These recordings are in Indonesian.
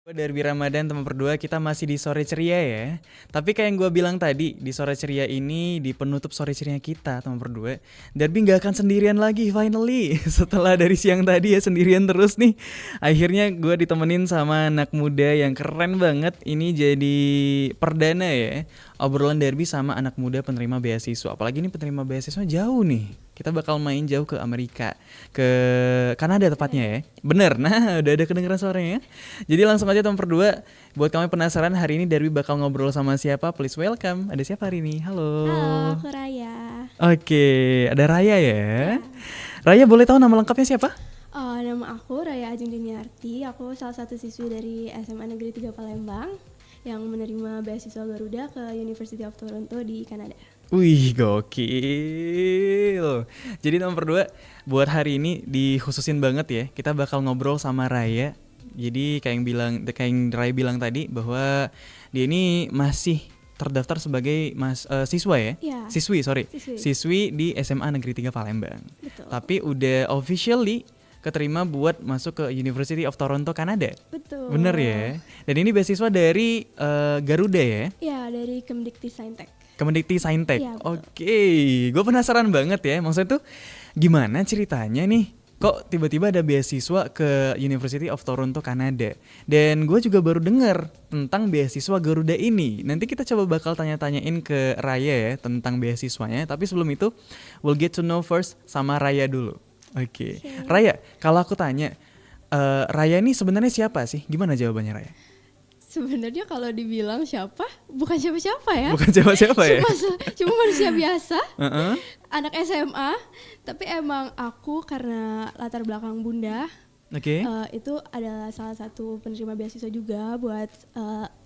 Gue Derby Ramadan teman berdua kita masih di sore ceria ya. Tapi kayak yang gue bilang tadi di sore ceria ini di penutup sore ceria kita teman berdua. Derby nggak akan sendirian lagi finally setelah dari siang tadi ya sendirian terus nih. Akhirnya gue ditemenin sama anak muda yang keren banget. Ini jadi perdana ya obrolan Derby sama anak muda penerima beasiswa. Apalagi ini penerima beasiswa jauh nih. Kita bakal main jauh ke Amerika, ke Kanada tepatnya ya. Bener, nah udah ada kedengeran suaranya ya. Jadi langsung aja teman berdua, buat kamu yang penasaran hari ini Derby bakal ngobrol sama siapa, please welcome. Ada siapa hari ini? Halo. Halo, aku Raya. Oke, ada Raya ya. Ya. Raya boleh tahu nama lengkapnya siapa? Nama aku Raya Ajeng Diniarti. Aku salah satu siswi dari SMA Negeri 3 Palembang yang menerima beasiswa Garuda ke University of Toronto di Kanada. Wih, gokil. Jadi nomor berdua, buat hari ini dikhususin banget ya. Kita bakal ngobrol sama Raya. Jadi kayak yang Raya bilang tadi bahwa dia ini masih terdaftar sebagai siswa ya? Ya. Siswi. Siswi. Siswi di SMA Negeri 3 Palembang. Betul. Tapi udah officially keterima buat masuk ke University of Toronto, Kanada. Betul. Bener ya? Dan ini beasiswa dari Garuda ya? Ya, dari Kemdikti Saintek. Kemendikti Saintek. Iya, betul. Oke, gue penasaran banget ya. Maksudnya tuh gimana ceritanya nih? Kok tiba-tiba ada beasiswa ke University of Toronto, Kanada? Dan gue juga baru dengar tentang beasiswa Garuda ini. Nanti kita coba bakal tanya-tanyain ke Raya ya tentang beasiswanya. Tapi sebelum itu, we'll get to know first sama Raya dulu. Oke. Raya, kalau aku tanya, Raya ini sebenarnya siapa sih? Gimana jawabannya Raya? Sebenarnya kalau dibilang siapa, bukan siapa-siapa ya. Bukan siapa-siapa ya? Cuma manusia biasa, Uh-uh. anak SMA. Tapi emang aku karena latar belakang bunda, Oke. itu adalah salah satu penerima beasiswa juga buat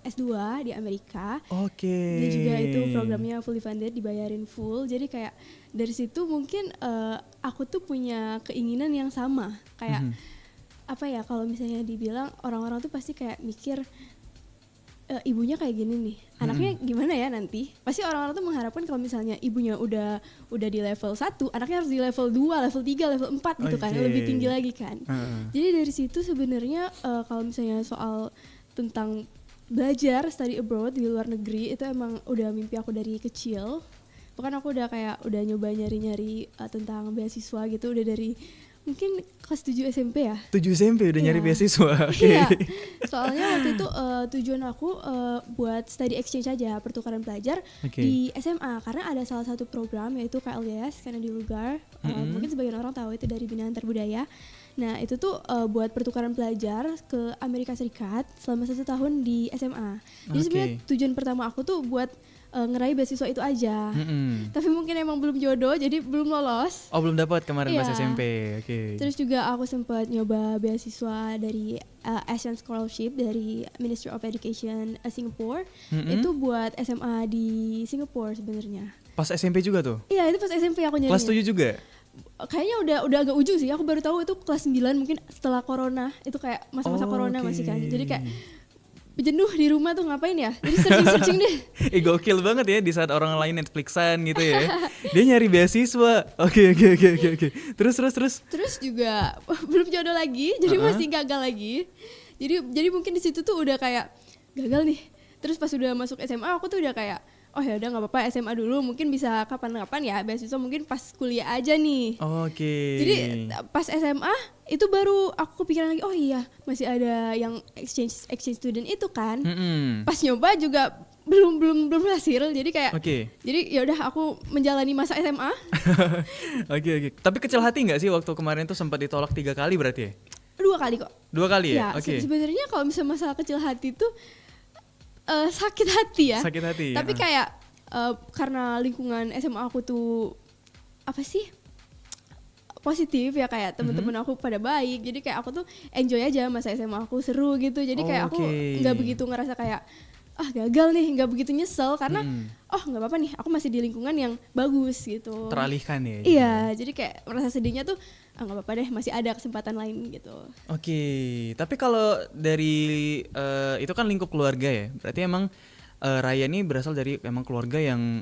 S2 di Amerika. Oke. Dia juga itu programnya fully funded, dibayarin full. Jadi kayak dari situ mungkin aku tuh punya keinginan yang sama. Kayak apa ya, kalau misalnya dibilang orang-orang tuh pasti kayak mikir ibunya kayak gini nih, anaknya gimana ya nanti? Pasti orang-orang tuh mengharapkan kalau misalnya ibunya udah di level 1, anaknya harus di level 2, level 3, level 4 gitu kan, Oke. lebih tinggi lagi kan. Uh-uh. Jadi dari situ sebenarnya kalau misalnya soal tentang belajar study abroad di luar negeri itu emang udah mimpi aku dari kecil. Bahkan aku udah nyoba nyari-nyari tentang beasiswa gitu udah dari mungkin kelas 7 SMP ya. 7 SMP udah nyari Iya. beasiswa. Oke. Iya. Soalnya waktu itu tujuan aku buat study exchange aja, pertukaran pelajar Oke. di SMA karena ada salah satu program yaitu KLDS, Kennedy Lugar. Mungkin sebagian orang tahu itu dari Bina Antar Budaya. Nah, itu tuh buat pertukaran pelajar ke Amerika Serikat selama 1 tahun di SMA. Jadi Oke. sebenarnya tujuan pertama aku tuh buat ngeraih beasiswa itu aja. Mm-mm. Tapi mungkin emang belum jodoh jadi belum lolos. Oh, belum dapat kemarin pas Iya. SMP. Oke. Terus juga aku sempat nyoba beasiswa dari Asian Scholarship dari Ministry of Education Singapore. Itu buat SMA di Singapore sebenarnya. Pas SMP juga tuh. Iya, itu pas SMP aku nyarinya. Kelas 7 juga. Kayaknya udah agak ujung sih. Aku baru tahu itu kelas 9 mungkin setelah corona. Itu kayak masa-masa corona Oke. masih kan. Jadi kayak jenuh di rumah tuh ngapain ya? Jadi searching deh. Gokil banget ya di saat orang lain Netflixan gitu ya. Dia nyari beasiswa. Oke. Terus. Terus juga belum jodoh lagi, jadi masih gagal lagi. Jadi mungkin di situ tuh udah kayak gagal nih. Terus pas udah masuk SMA aku tuh udah kayak oh ya udah nggak apa-apa SMA dulu, mungkin bisa kapan-kapan ya beasiswa mungkin pas kuliah aja nih. Oke. Jadi pas SMA itu baru aku kepikiran lagi oh iya masih ada yang exchange student itu kan. Pas nyoba juga belum hasil jadi kayak Oke. jadi ya udah aku menjalani masa SMA. Oke. Tapi kecil hati nggak sih waktu kemarin tuh sempat ditolak 3 kali berarti ya? 2 kali kok. 2 kali ya? Ya, Oke. sebenarnya kalau misalnya masalah kecil hati tuh sakit hati ya. Sakit hati. Tapi kayak karena lingkungan SMA aku tuh apa sih? Positif ya, kayak temen-temen aku pada baik. Jadi kayak aku tuh enjoy aja masa SMA aku, seru gitu. Jadi kayak aku Oke. nggak begitu ngerasa kayak gagal nih, nggak begitu nyesel karena nggak apa-apa nih, aku masih di lingkungan yang bagus gitu. Teralihkan ya. Iya, jadi kayak merasa sedihnya tuh nggak apa-apa deh, masih ada kesempatan lain gitu. Oke, tapi kalau dari itu kan lingkup keluarga ya, berarti emang Raya ini berasal dari emang keluarga yang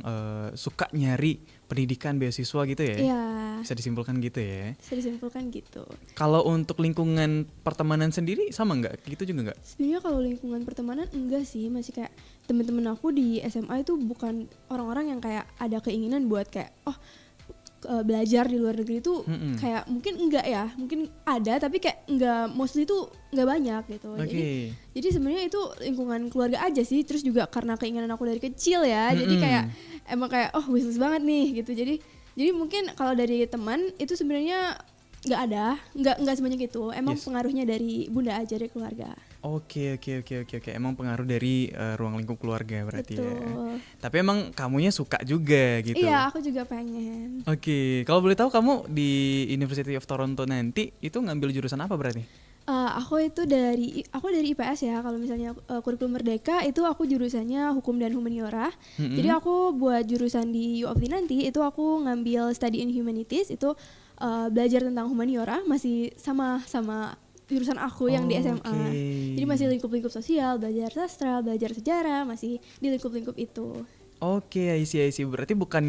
suka nyari pendidikan beasiswa gitu ya. Iya, Bisa disimpulkan gitu ya. bisa disimpulkan gitu. Kalau untuk lingkungan pertemanan sendiri sama nggak? Gitu juga nggak? Sebenarnya kalau lingkungan pertemanan enggak sih, masih kayak temen-temen aku di SMA itu bukan orang-orang yang kayak ada keinginan buat kayak belajar di luar negeri itu kayak mungkin enggak ya, mungkin ada tapi kayak enggak, mostly itu enggak banyak gitu. Jadi sebenarnya itu lingkungan keluarga aja sih, terus juga karena keinginan aku dari kecil ya, jadi kayak emang kayak wishlist banget nih gitu. Jadi mungkin kalau dari teman itu sebenarnya nggak sebanyak itu, emang pengaruhnya dari bunda aja, dari keluarga. Oke. Emang pengaruh dari ruang lingkup keluarga berarti. Betul. Ya. Tapi emang kamunya suka juga gitu. Iya, aku juga pengen. Oke, kalau boleh tahu kamu di University of Toronto nanti itu ngambil jurusan apa berarti? Aku dari IPS ya. Kalau misalnya kurikulum Merdeka itu aku jurusannya Hukum dan Humaniora. Jadi aku buat jurusan di U of T nanti itu aku ngambil Study in Humanities, itu belajar tentang humaniora, masih sama jurusan aku yang di SMA. Jadi masih lingkup-lingkup sosial, belajar sastra, belajar sejarah, masih di lingkup-lingkup itu. Oke, I see. Berarti bukan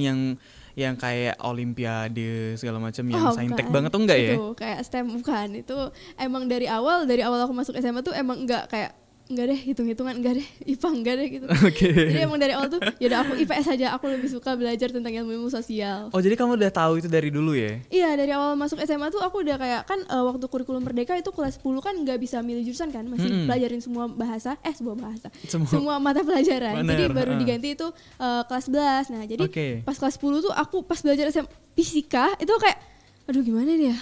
yang kayak olimpiade segala macam yang saintek banget tuh enggak ya? Itu kayak STEM bukan. Itu emang dari awal aku masuk SMA tuh emang enggak deh hitung-hitungan, enggak deh IPA, enggak deh gitu. Jadi emang dari awal tuh yaudah aku IPS aja, aku lebih suka belajar tentang ilmu sosial. Oh, jadi kamu udah tahu itu dari dulu ya? Iya, dari awal masuk SMA tuh aku udah kayak kan waktu kurikulum Merdeka itu kelas 10 kan nggak bisa milih jurusan kan, masih pelajarin semua semua mata pelajaran. Jadi baru diganti itu kelas 11. Nah, jadi pas kelas 10 tuh aku pas belajar fisika itu kayak aduh gimana nih ya.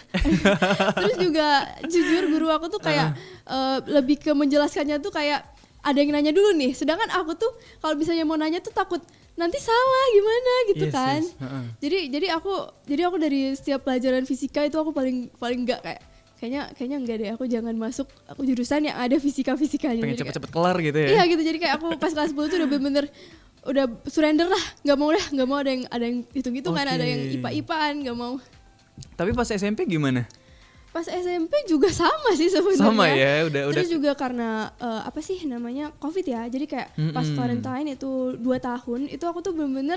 Terus juga jujur guru aku tuh kayak lebih ke menjelaskannya tuh kayak ada yang nanya dulu nih, sedangkan aku tuh kalau misalnya mau nanya tuh takut nanti salah gimana gitu kan. Jadi aku dari setiap pelajaran fisika itu aku paling enggak kayaknya enggak deh, aku jangan masuk aku jurusan yang ada fisikanya. Pengen cepet-cepet kelar gitu ya. Iya gitu, jadi kayak aku pas kelas 10 tuh udah bener-bener udah surrender lah, nggak mau ada yang hitung-hitungan, ada yang IPA-IPAan, nggak mau. Tapi pas SMP gimana? Pas SMP juga sama sih sebenarnya. Sama ya, udah. Terus juga karena COVID ya. Jadi kayak pas quarantine itu 2 tahun, itu aku tuh bener-bener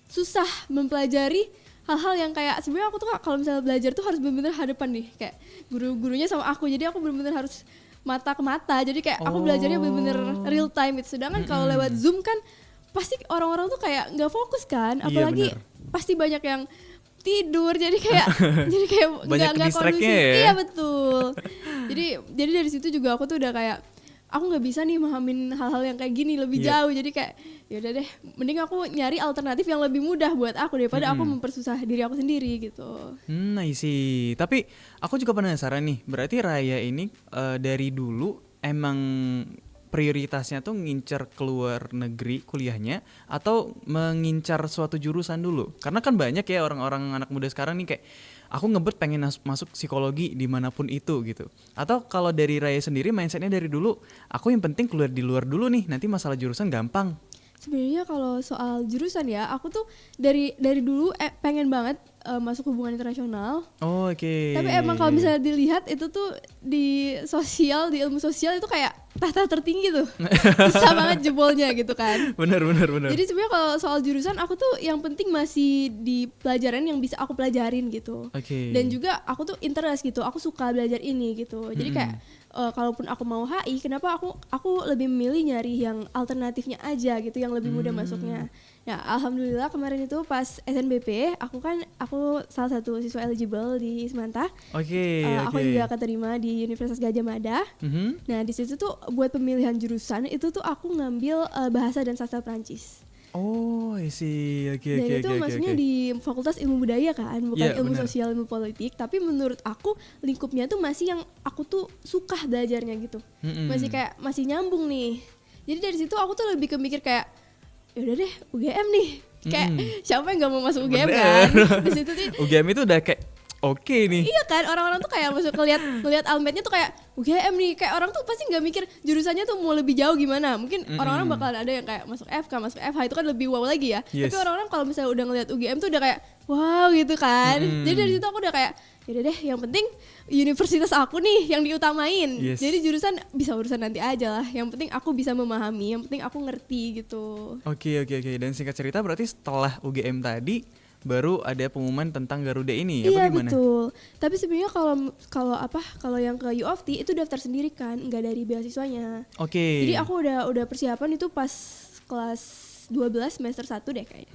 susah mempelajari hal-hal yang kayak sebenarnya aku tuh kalau misalnya belajar tuh harus bener-bener hadapan nih, kayak guru-gurunya sama aku. Jadi aku bener-bener harus mata ke mata. Jadi kayak aku belajarnya bener-bener real time itu. Sedangkan kalau lewat Zoom kan pasti orang-orang tuh kayak nggak fokus kan, apalagi pasti banyak yang tidur, jadi kayak nggak kondusif. Ya? Iya betul. Jadi dari situ juga aku tuh udah kayak aku nggak bisa nih memahamin hal-hal yang kayak gini lebih jauh. Jadi kayak yaudah deh, mending aku nyari alternatif yang lebih mudah buat aku daripada aku mempersusah diri aku sendiri gitu. I see. Tapi aku juga penasaran nih, berarti Raya ini dari dulu emang prioritasnya tuh ngincar keluar negeri kuliahnya atau mengincar suatu jurusan dulu? Karena kan banyak ya orang-orang anak muda sekarang nih kayak aku ngebet pengen masuk psikologi dimanapun itu gitu. Atau kalau dari Raya sendiri mindsetnya dari dulu aku yang penting keluar di luar dulu nih, nanti masalah jurusan gampang. Sebenarnya kalau soal jurusan ya, aku tuh dari dulu pengen banget masuk hubungan internasional. Tapi emang kalau misalnya dilihat itu tuh di ilmu sosial itu kayak tahta tertinggi tuh. Susah banget jebolnya gitu kan. Benar. Jadi sebenarnya kalau soal jurusan aku tuh yang penting masih di pelajaran yang bisa aku pelajarin gitu. Dan juga aku tuh interest gitu, aku suka belajar ini gitu. Jadi kayak kalaupun aku mau HI, kenapa aku lebih memilih nyari yang alternatifnya aja gitu, yang lebih mudah masuknya. Ya alhamdulillah kemarin itu pas SNBP aku salah satu siswa eligible di Semanta. Aku juga keterima di Universitas Gadjah Mada. Nah di situ tuh buat pemilihan jurusan itu tuh aku ngambil bahasa dan sastra Prancis. I see. Dan itu maksudnya di Fakultas Ilmu Budaya kan, bukan ilmu sosial, ilmu politik. Tapi menurut aku lingkupnya tuh masih yang aku tuh suka belajarnya gitu. Masih nyambung nih. Jadi dari situ aku tuh lebih mikir kayak yaudah deh UGM nih. Kayak siapa yang nggak mau masuk UGM kan? Di situ tuh UGM itu udah kayak oke nih. Iya kan, orang-orang tuh kayak masuk ngeliat almetnya tuh kayak UGM nih, kayak orang tuh pasti nggak mikir jurusannya tuh mau lebih jauh gimana. Mungkin orang-orang bakalan ada yang kayak masuk FK, masuk FH, itu kan lebih wow lagi ya. Tapi orang-orang kalau misalnya udah ngeliat UGM tuh udah kayak wow gitu kan. Jadi dari situ aku udah kayak yaudah deh yang penting universitas aku nih yang diutamain. Yes. Jadi jurusan bisa urusan nanti aja lah, yang penting aku bisa memahami, yang penting aku ngerti gitu. Oke. Dan singkat cerita berarti setelah UGM tadi baru ada pengumuman tentang Garuda ini, apa Iya gimana? betul. Tapi sebenarnya kalau yang ke U of T itu daftar sendiri kan, nggak dari beasiswanya. Oke. Jadi aku udah persiapan itu pas kelas 12 semester 1 deh kayaknya.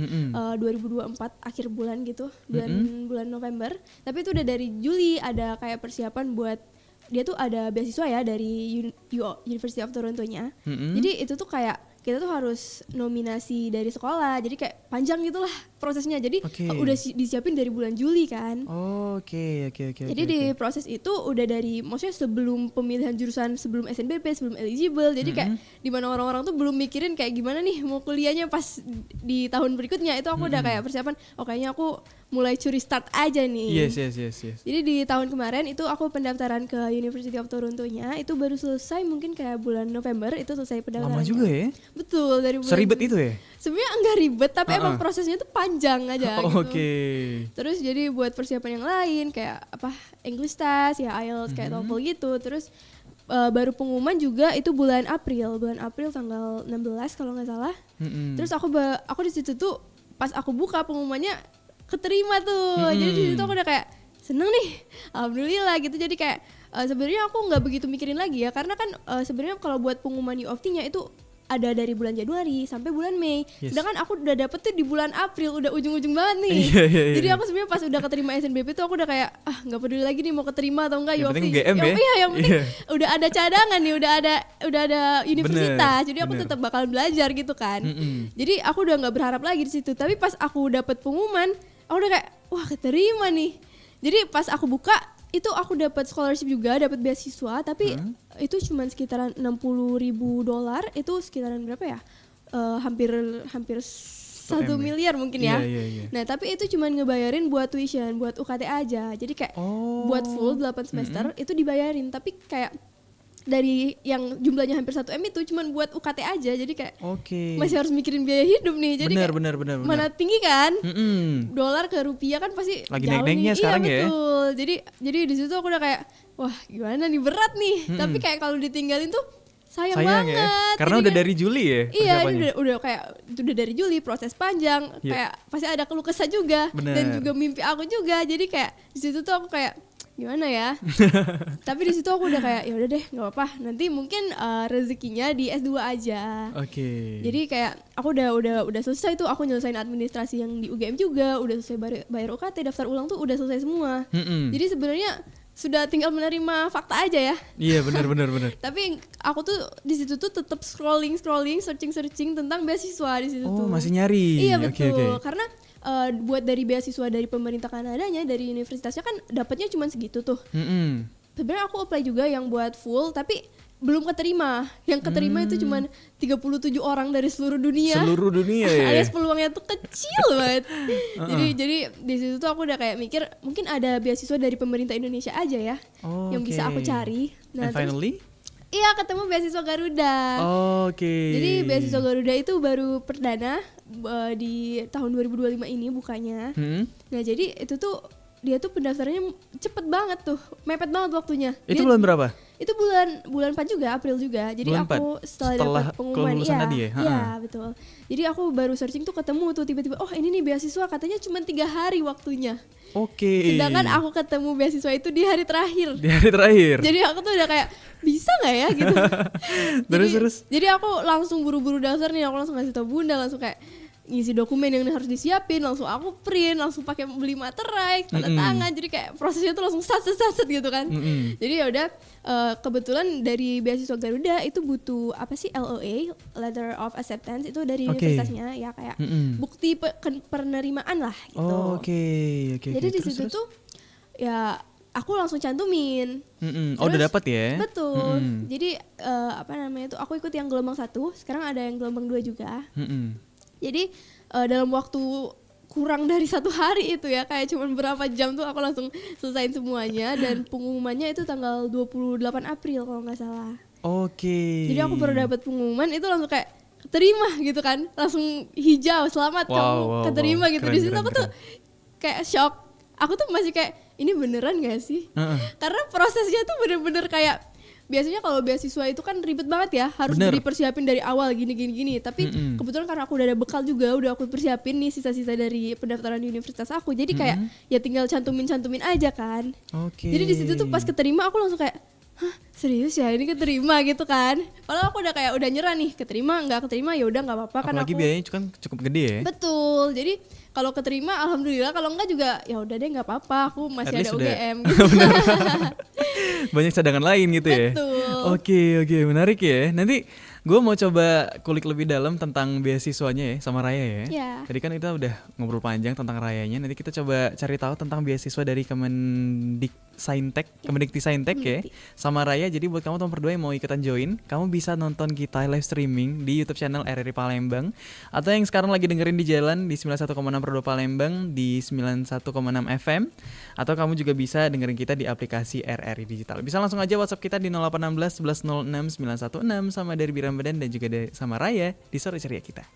2024 akhir bulan gitu, bulan November. Tapi itu udah dari Juli ada kayak persiapan buat dia tuh ada beasiswa ya dari University of Toronto-nya. Jadi itu tuh kayak kita tuh harus nominasi dari sekolah, jadi kayak panjang gitulah prosesnya. Jadi udah disiapin dari bulan Juli kan. Oke. Jadi di proses itu udah dari, maksudnya sebelum pemilihan jurusan, sebelum SNBP, sebelum eligible. Jadi kayak dimana orang-orang tuh belum mikirin kayak gimana nih mau kuliahnya pas di tahun berikutnya. Itu aku udah kayak persiapan, kayaknya aku mulai curi start aja nih. Yes. Jadi di tahun kemarin itu aku pendaftaran ke University of Toronto-nya itu baru selesai mungkin kayak bulan November itu selesai pendaftarannya. Lama juga ya? Betul, dari bulan. Seribet itu ya? Sebenarnya enggak ribet, tapi emang prosesnya tuh panjang aja gitu. Oke. Terus jadi buat persiapan yang lain kayak English test ya, IELTS kayak TOEFL gitu. Terus baru pengumuman juga itu bulan April tanggal 16 kalau nggak salah. Terus aku di situ tuh pas aku buka pengumumannya keterima tuh. Jadi di situ aku udah kayak seneng nih, alhamdulillah gitu. Jadi kayak sebenarnya aku nggak begitu mikirin lagi ya, karena kan sebenarnya kalau buat pengumuman U of T-nya itu ada dari bulan Januari sampai bulan Mei. Sedangkan aku udah dapet tuh di bulan April, udah ujung-ujung banget nih. Jadi aku sebenarnya pas udah keterima SNBP tuh aku udah kayak nggak peduli lagi nih mau keterima atau enggak U of T. Yang penting udah ada cadangan nih, udah ada universitas. Jadi aku tetap bakal belajar gitu kan. Jadi aku udah nggak berharap lagi di situ. Tapi pas aku dapet pengumuman, aku udah kayak wah keterima nih. Jadi pas aku buka itu aku dapat scholarship juga, dapat beasiswa, tapi itu cuma sekitaran $60,000, itu sekitaran berapa ya? Hampir 1 miliar mungkin ya. Nah, tapi itu cuma ngebayarin buat tuition, buat UKT aja. Jadi kayak buat full 8 semester itu dibayarin, tapi kayak dari yang jumlahnya hampir 1 M itu cuman buat UKT aja, jadi kayak masih harus mikirin biaya hidup nih. Jadi benar. mana tinggi kan, dolar ke rupiah kan pasti lagi jauh naik-naiknya nih. sekarang iya, ya. Betul. Jadi di situ aku udah kayak wah gimana nih, berat nih. Tapi kayak kalau ditinggalin tuh sayang banget ya? Karena jadi udah kayak, dari Juli ya. Iya, ini udah kayak udah dari Juli, proses panjang, kayak pasti ada keluh kesah juga. Dan juga mimpi aku juga. Jadi kayak di situ tuh aku kayak gimana ya. Tapi di situ aku udah kayak ya udah deh, nggak apa-apa, nanti mungkin rezekinya di S2 aja. Jadi kayak aku udah selesai tuh, aku nyelesain administrasi yang di UGM juga, udah selesai bayar UKT, daftar ulang tuh udah selesai semua. Jadi sebenarnya sudah tinggal menerima fakta aja ya. Iya benar. Tapi aku tuh di situ tuh tetap scrolling, searching tentang beasiswa di situ tuh. Masih nyari. Iya betul. Karena buat dari beasiswa dari pemerintah Kanadanya, dari universitasnya kan dapatnya cuma segitu tuh. Sebenarnya aku apply juga yang buat full, tapi belum keterima. Yang keterima itu cuma 37 orang dari seluruh dunia. Ya? Alias peluangnya tuh kecil banget. Jadi di situ tuh aku udah kayak mikir mungkin ada beasiswa dari pemerintah Indonesia aja ya yang bisa aku cari. Nah, and finally? Iya, ketemu beasiswa Garuda. Jadi beasiswa Garuda itu baru perdana di tahun 2025 ini bukanya. Nah, jadi itu tuh dia tuh pendaftarannya cepet banget tuh, mepet banget waktunya. Itu bulan berapa? Itu bulan 4 juga, April juga. Jadi bulan aku setelah dapat pengumuman tadi ya? Iya, betul. Jadi aku baru searching tuh ketemu tuh tiba-tiba, oh ini nih beasiswa, katanya cuma 3 hari waktunya. Sedangkan aku ketemu beasiswa itu di hari terakhir. Jadi aku tuh udah kayak bisa nggak ya gitu. Terus. Jadi aku langsung buru-buru daftar nih, aku langsung ngasih tau bunda, langsung kayak ngisi dokumen yang harus disiapin, langsung aku print, langsung pakai beli materai, tanda tangan. Jadi kayak prosesnya tuh langsung sat gitu kan. Jadi ya udah, kebetulan dari beasiswa Garuda itu butuh apa sih, LOA, Letter of Acceptance, itu dari universitasnya ya, kayak bukti penerimaan lah gitu. Jadi di situ tuh ya aku langsung cantumin. Terus, udah dapat ya? Betul. Jadi aku ikut yang gelombang 1, sekarang ada yang gelombang 2 juga. Jadi dalam waktu kurang dari 1 hari itu ya, kayak cuman berapa jam tuh aku langsung selesain semuanya. Dan pengumumannya itu tanggal 28 April kalau nggak salah. Jadi aku baru dapat pengumuman itu langsung kayak keterima gitu kan, langsung hijau, selamat kamu keterima gitu. Di situ aku tuh kayak shock. Aku tuh masih kayak ini beneran gak sih? Heeh. Karena prosesnya tuh bener-bener kayak biasanya kalau beasiswa itu kan ribet banget ya, harus Bener. dipersiapin dari awal gini. Tapi kebetulan karena aku udah ada bekal juga, udah aku persiapin nih sisa-sisa dari pendaftaran di universitas aku. Jadi kayak ya tinggal cantumin aja kan. Oke. Jadi di situ tuh pas keterima aku langsung kayak, hah serius ya ini keterima gitu kan. Padahal aku udah kayak udah nyerah nih, keterima nggak keterima ya udah nggak apa-apa kan Apalagi aku. biayanya kan cukup gede ya. Betul. Jadi kalau keterima alhamdulillah, kalau enggak juga ya udah deh nggak apa-apa, aku At masih least ada udah- UGM gitu. Banyak cadangan lain gitu ya. Betul. Oke, menarik ya. Nanti gue mau coba kulik lebih dalam tentang beasiswanya ya sama Raya ya. Ya. Tadi kan kita udah ngobrol panjang tentang Rayanya. Nanti kita coba cari tahu tentang beasiswa dari Kemendikti Saintek ya, Kemendikti. sama Raya. Jadi buat kamu teman berdua yang mau ikutan join, kamu bisa nonton kita live streaming di YouTube channel RRI Palembang, atau yang sekarang lagi dengerin di jalan di 91,6 per 2 Palembang, di 91,6 FM, atau kamu juga bisa dengerin kita di aplikasi RRI Digital. Bisa langsung aja WhatsApp kita di 0816 11 06 916 sama dari Birambadan dan juga sama Raya di sore ceria kita.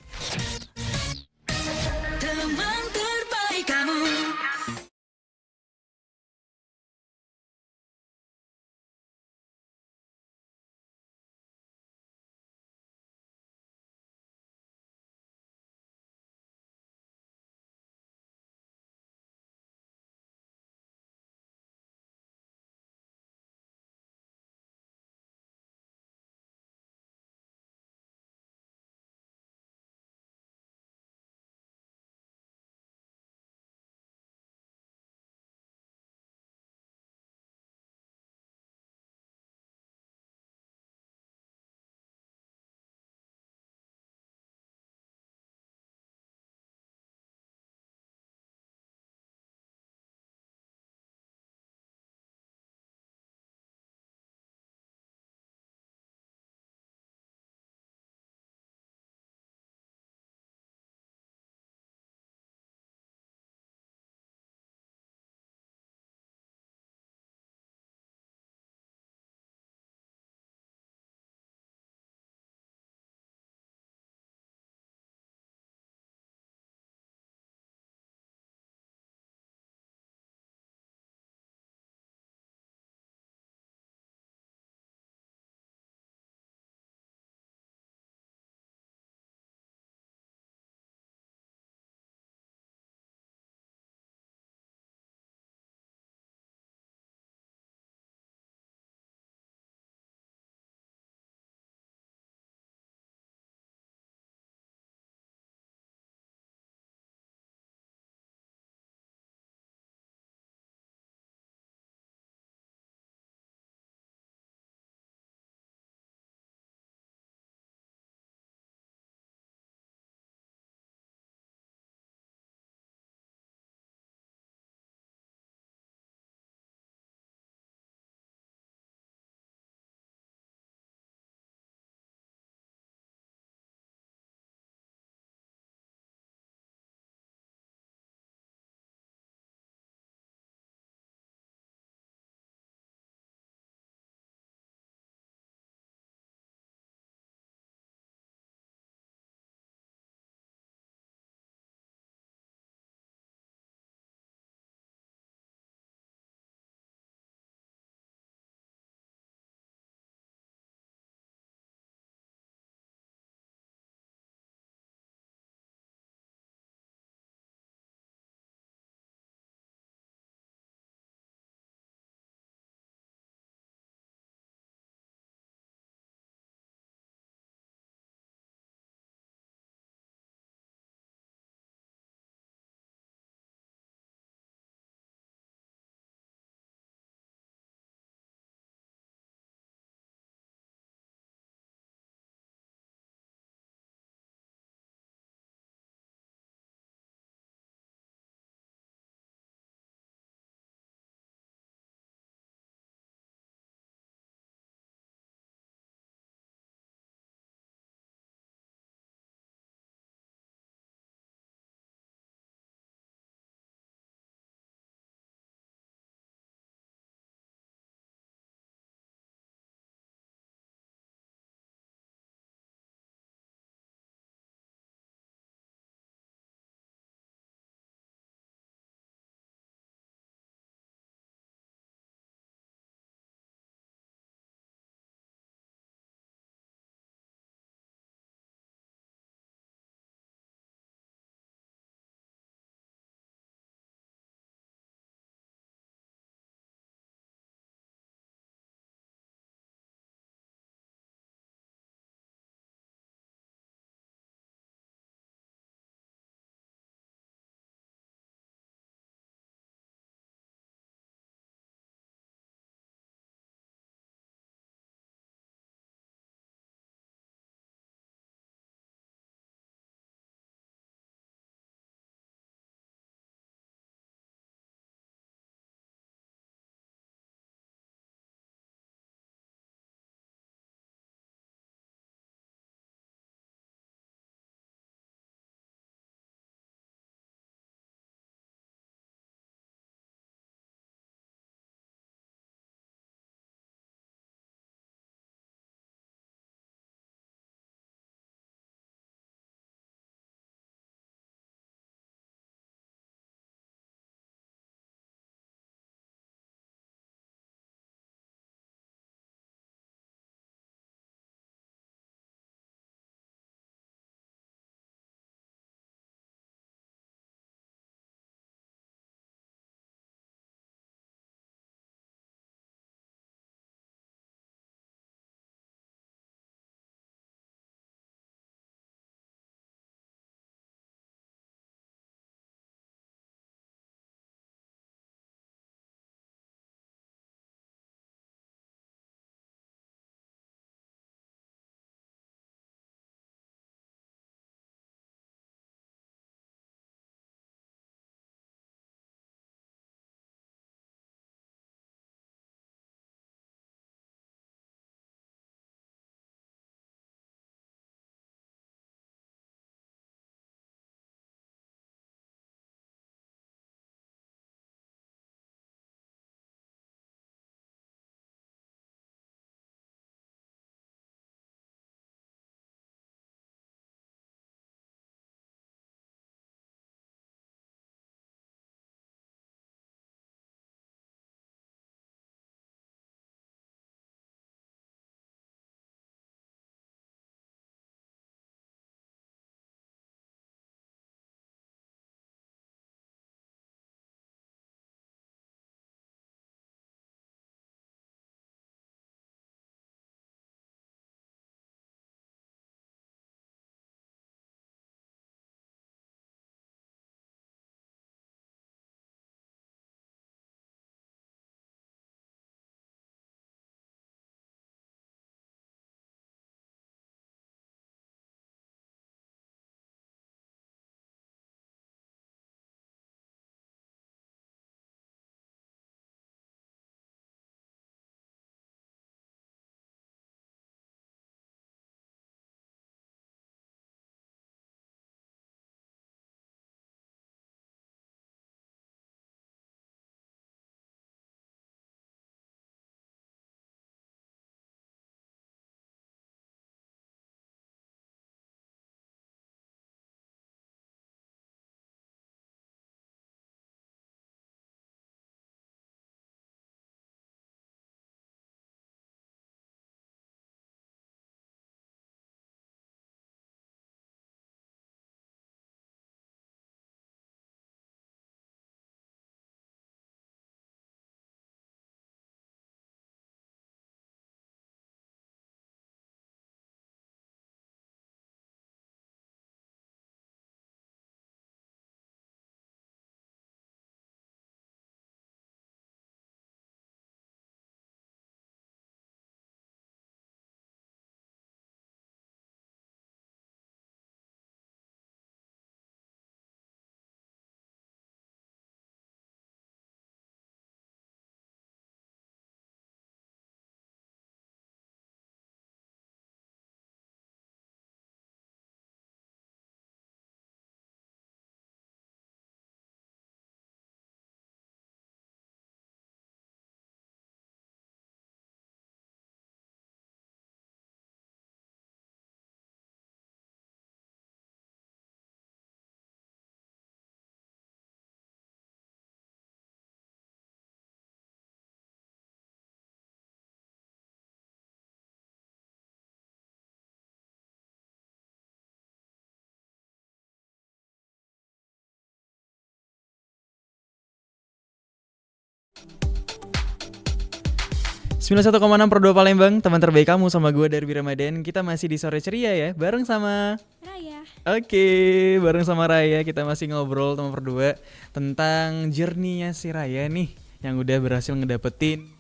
91,6 per 2 Palembang, teman terbaik kamu sama gue Darby Ramadan. Kita masih di sore ceria ya, bareng sama Raya. Oke, bareng sama Raya kita masih ngobrol teman berdua tentang journey-nya si Raya nih yang udah berhasil ngedapetin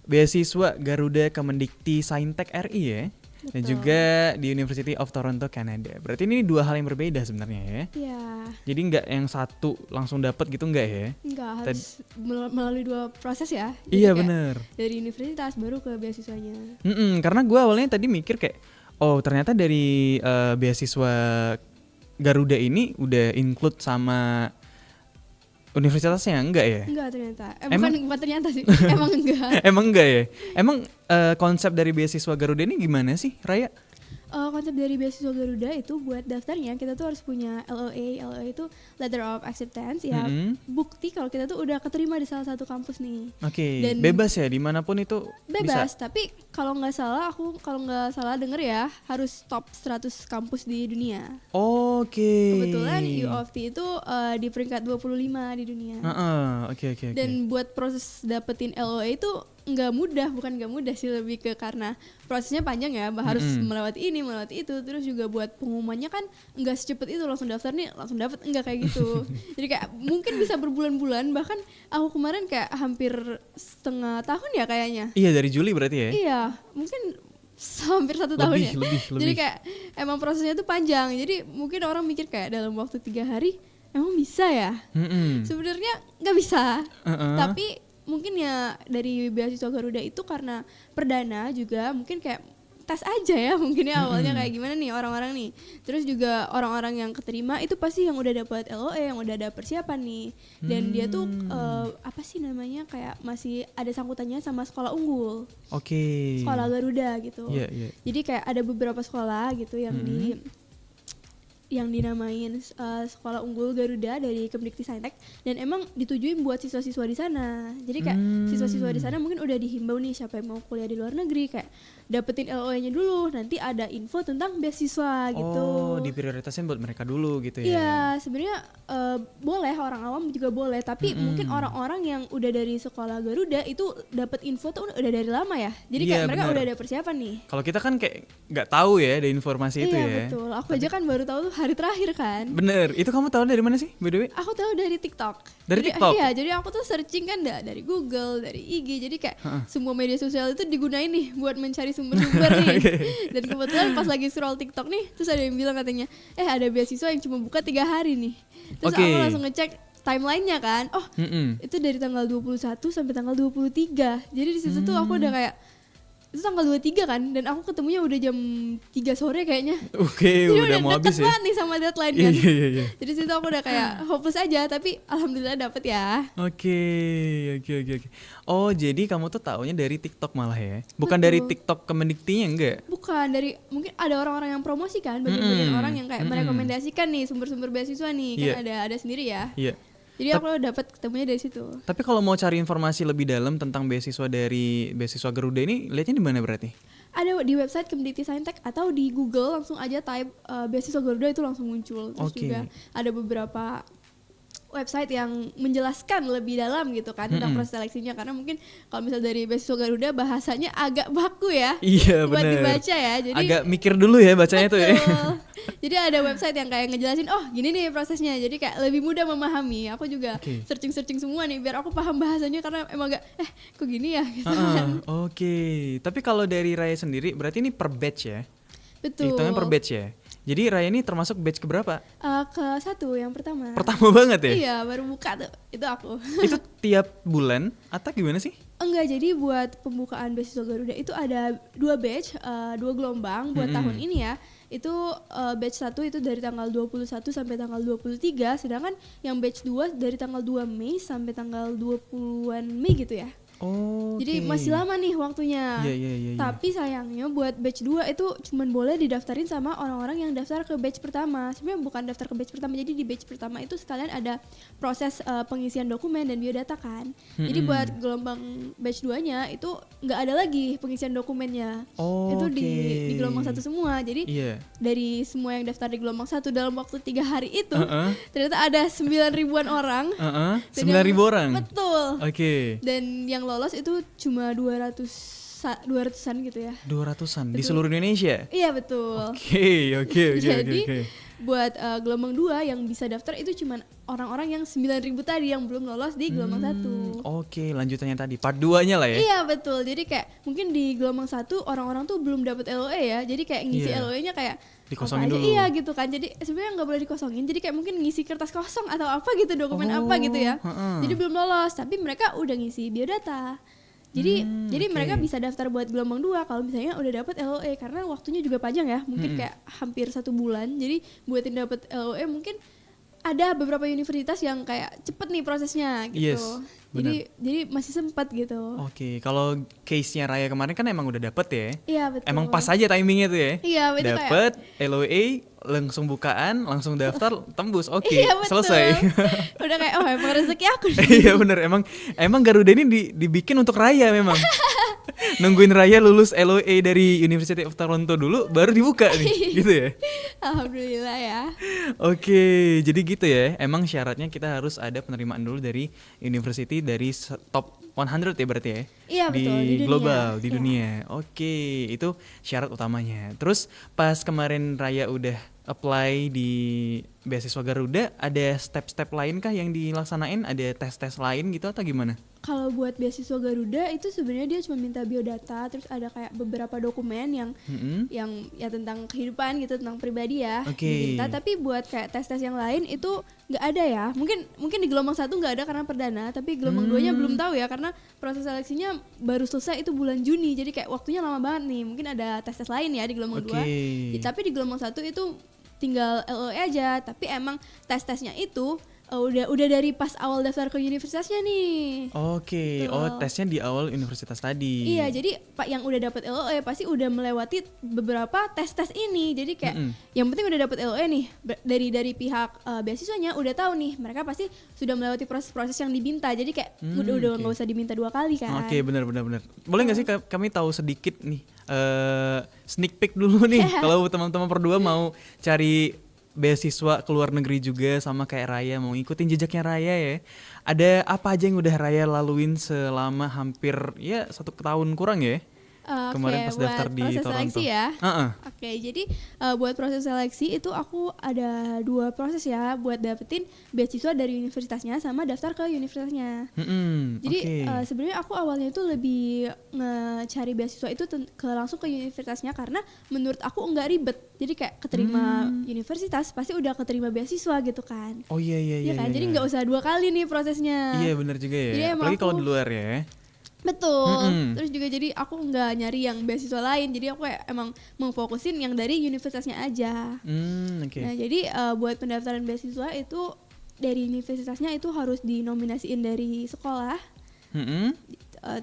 beasiswa Garuda Kemendikti Saintek RI ya. Dan Betul. juga di University of Toronto, Canada. Berarti ini dua hal yang berbeda sebenarnya ya. Iya. Jadi nggak yang satu langsung dapat gitu nggak ya? Enggak, harus melalui 2 proses ya. Jadi Iya kayak bener. Dari universitas baru ke beasiswanya. Karena gue awalnya tadi mikir kayak, oh ternyata dari beasiswa Garuda ini udah include sama universitasnya, enggak ya? Enggak ternyata. Emang? Bukan ternyata sih. Emang enggak. Emang enggak ya? Emang konsep dari beasiswa Garuda ini gimana sih, Raya? Konsep dari beasiswa Garuda itu buat daftarnya kita tuh harus punya LOA. LOA itu Letter of Acceptance ya. Bukti kalau kita tuh udah keterima di salah satu kampus nih. Oke, Dan- bebas ya dimanapun itu Bebas, bisa. tapi kalau nggak salah denger ya harus top 100 kampus di dunia. Oke. Kebetulan U of T itu di peringkat 25 di dunia. Oke. Dan buat proses dapetin LOA itu bukan nggak mudah sih, lebih ke karena prosesnya panjang ya, harus melewati ini, melewati itu, terus juga buat pengumumannya kan nggak secepat itu langsung daftar nih langsung dapet, nggak kayak gitu. Jadi kayak mungkin bisa berbulan-bulan, bahkan aku kemarin kayak hampir setengah tahun ya kayaknya. Iya, dari Juli berarti ya? Iya, mungkin hampir 1 tahun ya. Lebih. Jadi kayak emang prosesnya tuh panjang. Jadi mungkin orang mikir kayak dalam waktu 3 hari emang bisa ya? Sebenarnya nggak bisa. Tapi mungkin ya dari beasiswa Garuda itu karena perdana juga mungkin kayak tes aja ya mungkin ya awalnya kayak gimana nih orang-orang nih. Terus juga orang-orang yang keterima itu pasti yang udah dapat LOE, yang udah ada persiapan nih. Dan dia tuh apa sih namanya, kayak masih ada sangkutannya sama sekolah unggul. Oke. Sekolah Garuda gitu. Iya. Jadi kayak ada beberapa sekolah gitu yang dinamain sekolah unggul Garuda dari Kemdikti Saintek, dan emang ditujuin buat siswa-siswa di sana. Jadi kayak siswa-siswa di sana mungkin udah dihimbau nih siapa yang mau kuliah di luar negeri kayak dapetin LOE-nya dulu, nanti ada info tentang beasiswa gitu. Oh, diprioritasin buat mereka dulu gitu ya. Iya, sebenarnya boleh, orang awam juga boleh, tapi mungkin orang-orang yang udah dari sekolah Garuda itu dapat info tuh udah dari lama ya. Jadi Iya, kayak mereka benar. udah ada persiapan nih. Kalau kita kan kayak nggak tahu ya ada informasi itu Iya ya. betul, aku aja kan baru tahu tuh hari terakhir kan. Bener, itu kamu tahu dari mana sih by the way? Aku tahu dari TikTok. Dari Jadi, TikTok? Iya, jadi aku tuh searching kan dari Google, dari IG. Jadi kayak semua media sosial itu digunain nih buat mencari sumber-sumber nih. Dan kebetulan pas lagi scroll TikTok nih, terus ada yang bilang katanya, ada beasiswa yang cuma buka 3 hari nih. Terus Oke. aku langsung ngecek timelinenya kan. Oh, itu dari tanggal 21 sampai tanggal 23. Jadi di situ tuh aku udah kayak, itu tanggal 23 kan, dan aku ketemunya udah jam 3 sore kayaknya. Oke, Jadi udah mau deket habis ya. banget nih sama deadline Iya. kan. Jadi situ aku udah kayak hopeless aja, tapi alhamdulillah dapet ya. Oke. Oh, jadi kamu tuh taunya dari TikTok malah ya? Bukan dari TikTok Kemendiktinya enggak? Bukan, dari mungkin ada orang-orang yang promosi kan, bagian-bagian orang yang kayak merekomendasikan nih sumber-sumber beasiswa nih, kan ada sendiri ya. Iya. Jadi aku dapat ketemunya dari situ. Tapi kalau mau cari informasi lebih dalam tentang beasiswa dari beasiswa Garuda ini, lihatnya di mana berarti? Ada di website Kemdikti Saintek atau di Google langsung aja type beasiswa Garuda itu langsung muncul. Terus juga ada beberapa website yang menjelaskan lebih dalam gitu kan tentang proses seleksinya, karena mungkin kalau misal dari beasiswa Garuda bahasanya agak baku ya. Iya, buat bener. dibaca ya. Jadi Agak mikir dulu ya bacanya tuh ya. betul. Jadi ada website yang kayak ngejelasin, oh gini nih prosesnya, jadi kayak lebih mudah memahami. Aku juga searching semua nih biar aku paham bahasanya, karena emang agak kok gini ya gitu kan. Oke. Tapi kalau dari Raya sendiri berarti ini per batch ya? Betul. Hitungnya per batch ya? Jadi Raya ini termasuk batch keberapa? Ke 1 yang pertama. Pertama banget ya? Iya, baru buka tuh. Itu aku. Itu tiap bulan atau gimana sih? Enggak, jadi buat pembukaan beasiswa Garuda itu ada 2 batch, 2 gelombang buat tahun ini ya. Itu batch 1 itu dari tanggal 21 sampai tanggal 23, sedangkan yang batch 2 dari tanggal 2 Mei sampai tanggal 20-an Mei gitu ya. Oh. Jadi masih lama nih waktunya. Iya. Tapi sayangnya buat batch 2 itu cuman boleh didaftarin sama orang-orang yang daftar ke batch pertama. Sebenarnya bukan daftar ke batch pertama. Jadi di batch pertama itu sekalian ada proses pengisian dokumen dan biodata kan. Jadi buat gelombang batch 2-nya itu nggak ada lagi pengisian dokumennya. Oh, Itu di gelombang 1 semua. Jadi dari semua yang daftar di gelombang 1 dalam waktu 3 hari itu ternyata ada 9.000-an orang. 9.000 orang? Betul. Oke. Dan yang lolos itu cuma 200 200-an gitu ya. 200-an di Betul. seluruh Indonesia. Iya betul. Oke. Jadi buat gelombang 2 yang bisa daftar itu cuman orang-orang yang 9.000 tadi yang belum lolos di gelombang 1. Oke, lanjutannya tadi part 2-nya lah ya. Iya betul. Jadi kayak mungkin di gelombang 1 orang-orang tuh belum dapat LOE ya. Jadi kayak ngisi Iya. LOE-nya kayak Dikosongin apa aja, dulu. iya gitu kan. Jadi sebenarnya nggak boleh dikosongin. Jadi kayak mungkin ngisi kertas kosong atau apa gitu, dokumen apa gitu ya. heeh. Jadi belum lolos, tapi mereka udah ngisi biodata. Jadi oke. mereka bisa daftar buat gelombang 2 kalau misalnya udah dapat LOE karena waktunya juga panjang ya. Mungkin kayak hampir 1 bulan. Jadi buatin dapat LOE mungkin ada beberapa universitas yang kayak cepet nih prosesnya gitu. Yes, Jadi masih sempat gitu. Oke, kalau case-nya Raya kemarin kan emang udah dapet ya. Iya betul. Emang pas aja timingnya tuh ya. Iya betul kayak. Dapet LOA, langsung bukaan, langsung daftar, tembus. Oke, Iya betul. selesai. Udah kayak oh emang rezeki aku nih. Iya bener, emang Garuda ini dibikin untuk Raya memang. Nungguin Raya lulus LOA dari University of Toronto dulu, baru dibuka nih, gitu ya. Alhamdulillah ya. Oke, jadi gitu ya. Emang syaratnya kita harus ada penerimaan dulu dari university dari top 100 ya berarti ya. Iya, betul, di dunia. Global di Iya. dunia. Oke, itu syarat utamanya. Terus pas kemarin Raya udah apply di beasiswa Garuda, ada step-step lain kah yang dilaksanain? Ada tes-tes lain gitu atau gimana? Kalau buat beasiswa Garuda itu sebenarnya dia cuma minta biodata, terus ada kayak beberapa dokumen yang ya tentang kehidupan gitu, tentang pribadi ya. Oke. Diminta, tapi buat kayak tes-tes yang lain itu nggak ada ya. Mungkin di gelombang 1 nggak ada karena perdana, tapi gelombang 2-nya belum tahu ya karena proses seleksinya baru selesai itu bulan Juni. Jadi kayak waktunya lama banget nih. Mungkin ada tes-tes lain ya di gelombang 2. Oke. Tapi di gelombang 1 itu tinggal LOE aja, tapi emang tes-tesnya itu udah dari pas awal daftar ke universitasnya nih. Oke, Gitu. oh tesnya di awal universitas tadi. Iya, jadi Pak yang udah dapat LOE pasti udah melewati beberapa tes-tes ini. Jadi kayak yang penting udah dapat LOE nih dari pihak beasiswanya udah tahu nih mereka pasti sudah melewati proses-proses yang diminta. Jadi kayak udah nggak usah diminta 2 kali kan. Oke, benar. Boleh nggak sih kami tahu sedikit nih sneak peek dulu nih kalau teman-teman berdua mau cari beasiswa ke luar negeri juga sama kayak Raya, mau ngikutin jejaknya Raya ya. Ada apa aja yang udah Raya laluin selama hampir ya 1 tahun kurang ya? Kemarin pas daftar di proses Toronto. seleksi ya. Heeh. Oke, jadi buat proses seleksi itu aku ada 2 proses ya buat dapetin beasiswa dari universitasnya sama daftar ke universitasnya. Jadi oke. sebenarnya aku awalnya itu lebih ngecari beasiswa itu langsung ke universitasnya karena menurut aku enggak ribet. Jadi kayak keterima universitas pasti udah keterima beasiswa gitu kan. Oh iya. Iya kan? Jadi nggak usah 2 kali nih prosesnya. Iya benar juga ya. Jadi emang Apalagi kalau aku- di luar ya. Betul. Terus juga jadi aku nggak nyari yang beasiswa lain. Jadi aku kayak emang memfokusin yang dari universitasnya aja. Oke. Nah jadi buat pendaftaran beasiswa itu dari universitasnya itu harus dinominasiin dari sekolah.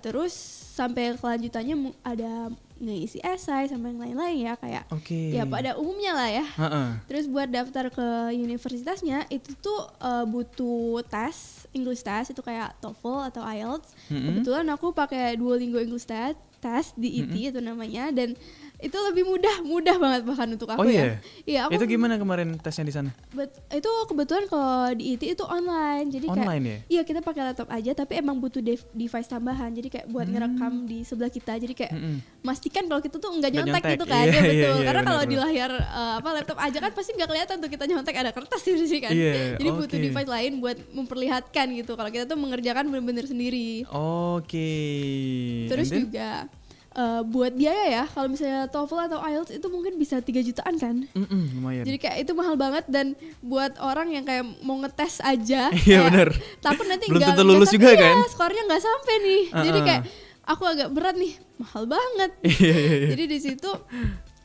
Terus sampai kelanjutannya ada ngisi esai sama yang lain-lain ya kayak Oke. ya pada umumnya lah ya. Heeh. Terus buat daftar ke universitasnya itu tuh butuh tes English test itu kayak TOEFL atau IELTS. Kebetulan aku pakai Duolingo English test di IT itu namanya dan itu lebih mudah banget bahkan untuk aku Oh iya? ya. Iya, aku Itu gimana kemarin tesnya di sana? itu kebetulan kalau di IT itu online. Jadi kayak Online ya? iya kita pakai laptop aja tapi emang butuh device tambahan. Jadi kayak buat ngerekam di sebelah kita. Jadi kayak pastikan kalau kita tuh nggak Nggak nyontek nyontek. gitu kan. Iya, Iya betul. iya, Karena kalau benar, di layar laptop aja kan pasti nggak kelihatan tuh kita nyontek ada kertas di sini kan. Iya, Jadi butuh oke. device lain buat memperlihatkan gitu kalau kita tuh mengerjakan bener-bener sendiri. Oke. Terus And then? juga buat biaya ya, kalau misalnya TOEFL atau IELTS itu mungkin bisa 3 jutaan kan. Lumayan. Jadi kayak itu mahal banget dan buat orang yang kayak mau ngetes aja. Iya, kayak bener. takut nanti Belum nggak tentu lulus sampai, juga iya, kan? skornya nggak sampai nih. Jadi kayak aku agak berat nih, mahal banget. Iya. Jadi di situ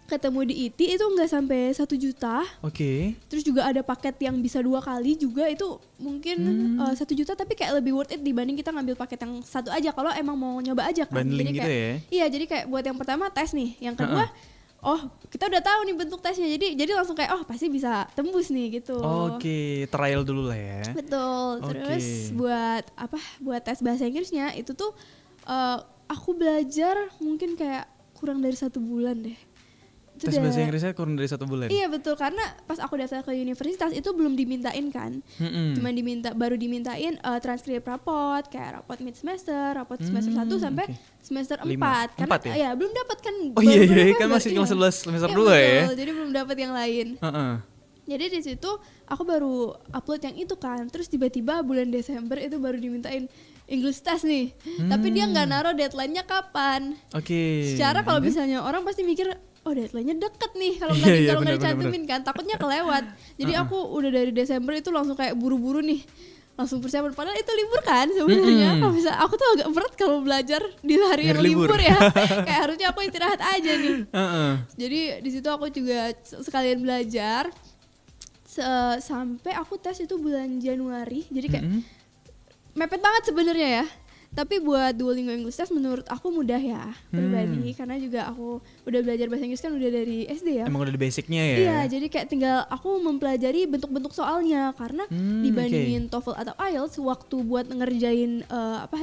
ketemu di IT itu nggak sampai 1 juta. Oke. Terus juga ada paket yang bisa 2 kali juga itu mungkin 1 juta tapi kayak lebih worth it dibanding kita ngambil paket yang satu aja kalau emang mau nyoba aja kan. Bundling Jadi gitu kayak, ya? Iya, jadi kayak buat yang pertama tes nih, yang kedua oh kita udah tahu nih bentuk tesnya jadi langsung kayak oh pasti bisa tembus nih gitu. Oke, trial dulu lah ya. Betul. Oke. Terus buat tes bahasa Inggrisnya itu tuh aku belajar mungkin kayak kurang dari 1 bulan deh. Tes bahasa Inggrisnya kurang dari 1 bulan? Iya betul, karena pas aku daftar ke universitas itu belum dimintain kan. Cuma baru dimintain transkrip rapot, kayak rapot mid semester, rapot semester 1 sampai semester 4. Karena ya belum dapat kan. Oh iya kan masih kelas 11 semester 2 ya. Jadi belum dapat yang lain. Jadi di situ aku baru upload yang itu kan. Terus tiba-tiba bulan Desember itu baru dimintain English test nih. Tapi dia nggak naruh deadline-nya kapan. Secara kalau misalnya orang pasti mikir, oh deadline-nya deket nih kalau nggak dicantumin kan, takutnya kelewat. Jadi aku udah dari Desember itu langsung kayak buru-buru nih, langsung persiapan. Padahal itu libur kan sebenarnya. Kalau bisa aku tuh agak berat kalau belajar di hari yang libur ya. Kayak harusnya aku istirahat aja nih. Jadi di situ aku juga sekalian belajar sampai aku tes itu bulan Januari. Jadi kayak mepet banget sebenarnya ya. Tapi buat Duolingo English Test menurut aku mudah ya pribadi, karena juga aku udah belajar bahasa Inggris kan udah dari SD ya. Emang udah ada basicnya ya? Iya, jadi kayak tinggal aku mempelajari bentuk-bentuk soalnya, karena dibandingin TOEFL atau IELTS, waktu buat ngerjain